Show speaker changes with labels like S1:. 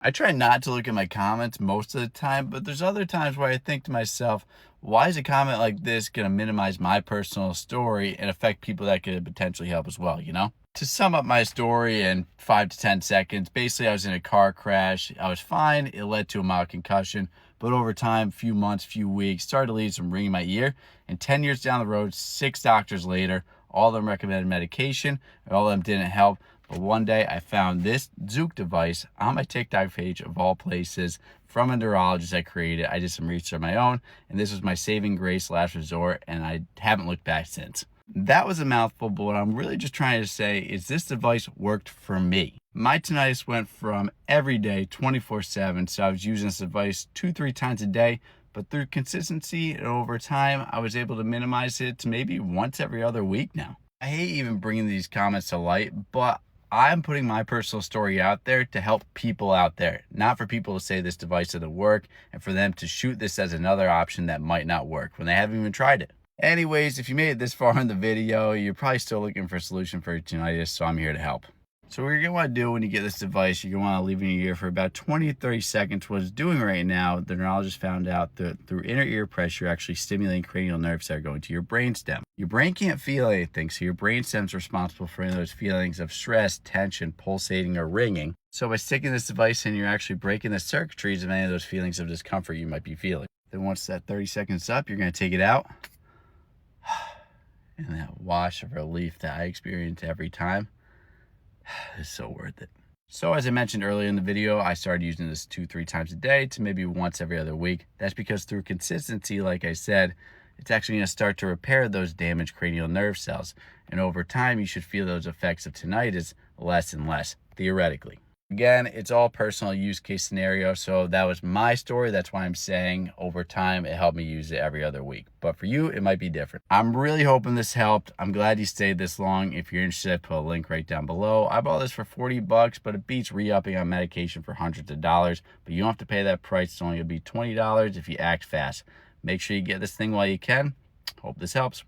S1: I try not to look at my comments most of the time, but there's other times where I think to myself, why is a comment like this going to minimize my personal story and affect people that could potentially help as well, you know? To sum up my story in 5 to 10 seconds, basically I was in a car crash. I was fine. It led to a mild concussion, but over time, few months, few weeks, started to leave some ringing in my ear. And 10 years down the road, 6 doctors later, all of them recommended medication, and all of them didn't help. But one day I found this Zook device on my TikTok page of all places from a neurologist I created. I did some research on my own, and this was my saving grace last resort, and I haven't looked back since. That was a mouthful, but what I'm really just trying to say is this device worked for me. My tinnitus went from every day, 24/7, so I was using this device 2-3 times a day, but through consistency and over time, I was able to minimize it to maybe once every other week now. I hate even bringing these comments to light, but I'm putting my personal story out there to help people out there, not for people to say this device doesn't work and for them to shoot this as another option that might not work when they haven't even tried it. Anyways, if you made it this far in the video, you're probably still looking for a solution for your tinnitus, so I'm here to help. So what you're going to want to do when you get this device, you're going to want to leave it in your ear for about 20 to 30 seconds. What it's doing right now, the neurologist found out that through inner ear pressure, actually stimulating cranial nerves that are going to your brainstem. Your brain can't feel anything, so your brainstem's responsible for any of those feelings of stress, tension, pulsating, or ringing. So by sticking this device in, you're actually breaking the circuitries of any of those feelings of discomfort you might be feeling. Then once that 30 seconds is up, you're going to take it out. And that wash of relief that I experience every time is so worth it. So as I mentioned earlier in the video, I started using this 2-3 times a day to maybe once every other week. That's because through consistency, like I said, it's actually going to start to repair those damaged cranial nerve cells. And over time, you should feel those effects of tinnitus less and less, theoretically. Again, it's all personal use case scenario, so that was my story. That's why I'm saying over time, it helped me use it every other week. But for you, it might be different. I'm really hoping this helped. I'm glad you stayed this long. If you're interested, I put a link right down below. I bought this for $40, but it beats re-upping on medication for hundreds of dollars. But you don't have to pay that price. It's only going to be $20 if you act fast. Make sure you get this thing while you can. Hope this helps.